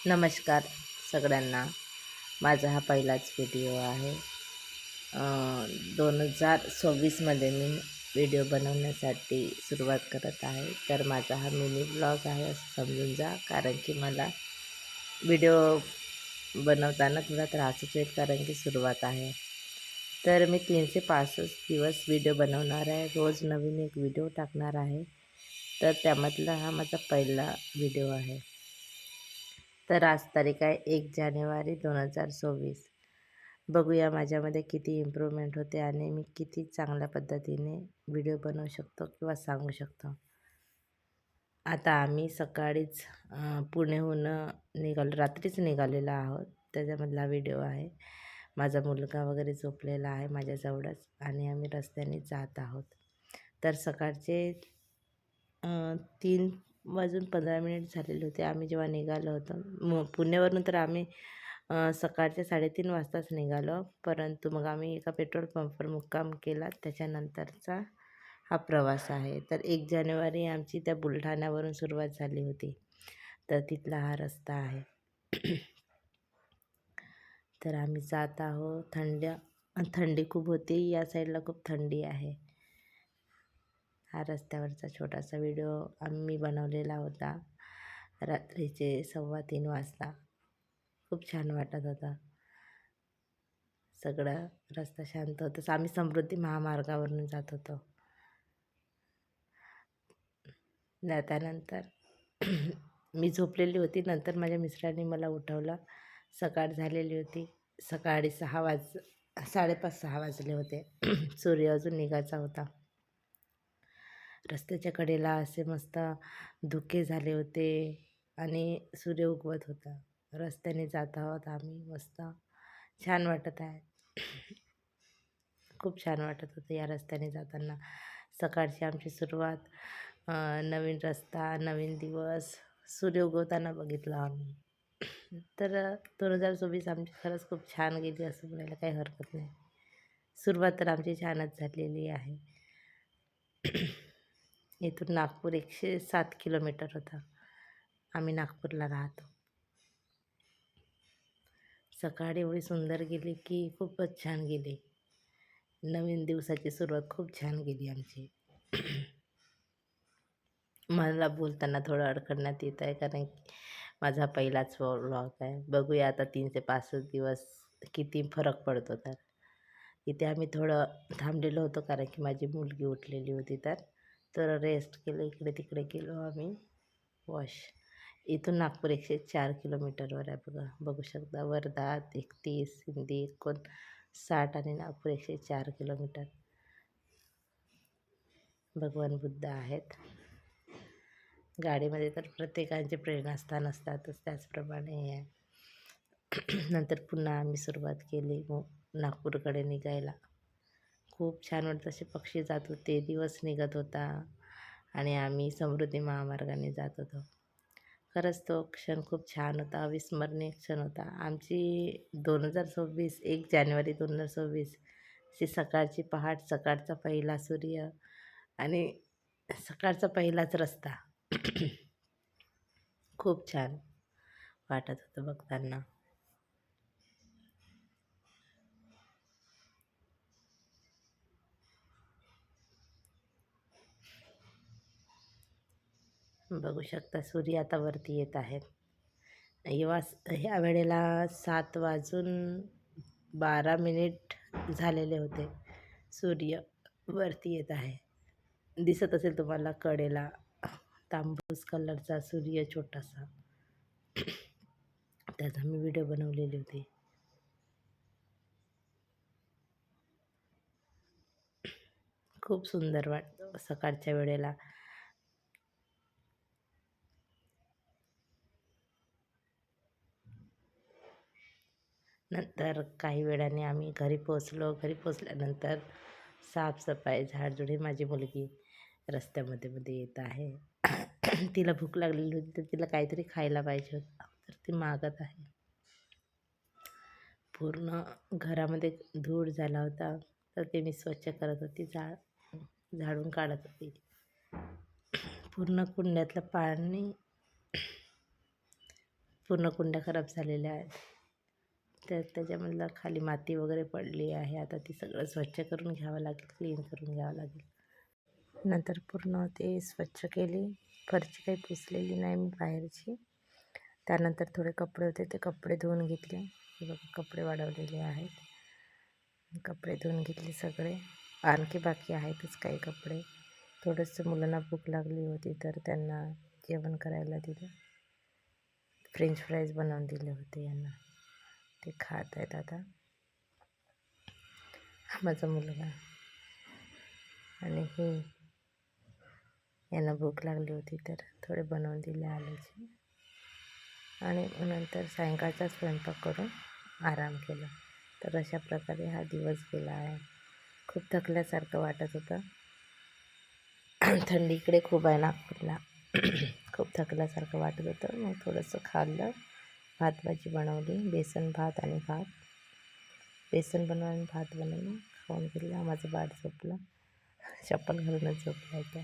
नमस्कार सगळ्यांना. माझा हा पहिलाच व्हिडिओ आहे. 2026मध्ये मी व्हिडिओ बनवण्यासाठी सुरुवात करत आहे. तर माझा हा मिनी ब्लॉग आहे असं समजून जा. कारण की मला व्हिडिओ बनवताना थोडा त्रासच होईल कारण की सुरुवात आहे. तर मी 365 दिवस व्हिडिओ बनवणार आहे. रोज नवीन एक व्हिडिओ टाकणार आहे. तर त्यामधला हा माझा पहिला व्हिडिओ आहे. तर आज तारीख आहे 1 जानेवारी 2024. बघूया माझ्यामध्ये किती इम्प्रूव्हमेंट होते आणि मी किती चांगल्या पद्धतीने व्हिडिओ बनवू शकतो किंवा सांगू शकतो. आता आम्ही सकाळीच पुण्याहून निघालो, रात्रीच निघालेलो आहोत. त्याच्यामधला व्हिडिओ आहे. माझा मुलगा वगैरे झोपलेला आहे माझ्याजवळच आणि आम्ही रस्त्याने जात आहोत. तर सकाळचे 3:15 झालेले होते आम्ही जेव्हा निघालो होतो. पुण्यावरून तर आम्ही सकाळच्या 3:30 वाजताच निघालो. परंतु मग आम्ही एका पेट्रोल पंपवर मुक्काम केला. त्याच्यानंतरचा हा प्रवास आहे. तर 1 जानेवारी आमची त्या बुलढाण्यावरून सुरुवात झाली होती. तर तिथला हा रस्ता आहे. तर आम्ही जात आहोत. थंडी खूप होती. या साईडला खूप थंडी आहे. हा रस्त्यावरचा छोटासा व्हिडिओ आम्ही बनवलेला होता रात्रीचे 3:15 वाजता. खूप छान वाटत होता. सगळं रस्ता शांत होता. आम्ही समृद्धी महामार्गावरून जात होतो. त्यानंतर मी झोपलेली होती. नंतर माझ्या मिस्टरांनी मला उठवलं. सकाळ झालेली होती. सकाळी 5:30-6 वाजले होते. सूर्य अजून निघायचा होता. रस्त्याच्या कडेला असे मस्त धुके झाले होते आणि सूर्य उगवत होता. रस्त्याने जात आहोत आम्ही मस्त. छान वाटत आहे. खूप छान वाटत होतं या रस्त्याने जाताना. सकाळची आमची सुरुवात, नवीन रस्ता, नवीन दिवस, सूर्य उगवताना बघितला आम्ही. तर 2024 आमची खरंच खूप छान गेली असं म्हणायला काही हरकत नाही. सुरुवात तर आमची छानच झालेली आहे. इथून नागपूर 107 किलोमीटर होता. आम्ही नागपूरला राहतो. सकाळ एवढी सुंदर गेली की खूपच छान गेली. नवीन दिवसाची सुरुवात खूप छान गेली आमची. मला बोलताना थोडं अडखळण्यात येत आहे कारण की माझा पहिलाच व्लॉग आहे. बघूया आता 365 दिवस किती फरक पडतो तर. इथे आम्ही थोडं थांबलेलो होतो कारण की माझी मुलगी उठलेली होती तर रेस्ट केलं. इकडे तिकडे गेलो आम्ही. वॉश. इथून नागपूर 104 किलोमीटरवर आहे बघा. बघू शकता. वर्धा 31, सिंधी 59 आणि नागपूर 104 किलोमीटर. भगवान बुद्ध आहेत. गाडीमध्ये तर प्रत्येकाचे प्रेरणास्थान असतातच, त्याचप्रमाणे हे आहे. नंतर पुन्हा आम्ही सुरुवात केली नागपूरकडे निघायला. खूप छान वाटतं. असे पक्षी जात होते, दिवस निघत होता आणि आम्ही समृद्धी महामार्गाने जात होतो. खरंच तो क्षण खूप छान होता. अविस्मरणीय क्षण होता. आमची 2026 1 जानेवारी 2026 अशी सकाळची पहाट, सकाळचा पहिला सूर्य आणि सकाळचा पहिलाच रस्ता. खूप छान वाटत होतं बघताना. बघू शकता सूर्य आता वरती येत आहेत. ह्या वेळेला 7:12 झालेले होते. सूर्य वरती येत आहे. दिसत असेल तुम्हाला कडेला तांबूस कलरचा सूर्य छोटासा. त्याचा मी व्हिडिओ बनवलेली होती. खूप सुंदर वाटतं सकाळच्या वेळेला. नंतर काही वेळाने आम्ही घरी पोचलो. घरी पोचल्यानंतर साफसफाई, झाडझूड. ही माझी मुलगी रस्त्यामध्ये मध्ये येत आहे. तिला भूक लागलेली होती तर तिला काहीतरी खायला पाहिजे होतं तर ती मागत आहे. पूर्ण घरामध्ये धूळ झाला होता तर ते मी स्वच्छ करत होती. झाडून काढत होती. पूर्ण कुंड्यातलं पाणी पूर्ण कुंड्या खराब झालेल्या आहेत. त्याच्यामधलं खाली माती वगैरे पडली आहे. आता ती सगळं स्वच्छ करून घ्यावं लागेल, क्लीन करून घ्यावं लागेल. नंतर पूर्ण ते स्वच्छ केली. फरशी काही पुसलेली नाही मी बाहेरची. त्यानंतर थोडे कपडे होते ते कपडे धुवून घेतले. हे बघा कपडे वाढवलेले आहेत. कपडे धुवून घेतले सगळे. आणखी बाकी आहेतच काही कपडे. थोडंसं मुलांना भूक लागली होती तर त्यांना जेवण करायला दिलं. फ्रेंच फ्राईज बनवून दिले होते यांना. ते खात आहेत आता. हा माझा मुलगा. आणि हे यांना भूक लागली होती तर थोडे बनवून दिले आलूचे. आणि नंतर सायंकाळचा स्वयंपाक करून आराम केला. तर अशा प्रकारे हा दिवस गेला आहे. खूप थकल्यासारखं वाटत होतं. थंडी इकडे खूप आहे नागपूरला. खूप थकल्यासारखं वाटत होतं. मग थोडंसं खाल्लं. भात भाजी बनवली. बेसन भात आणि भात. बेसन बनवून भात बनवलं. खाऊन घेतला. माझं बाळ झोपलं. चप्पल घालूनच झोपला होता.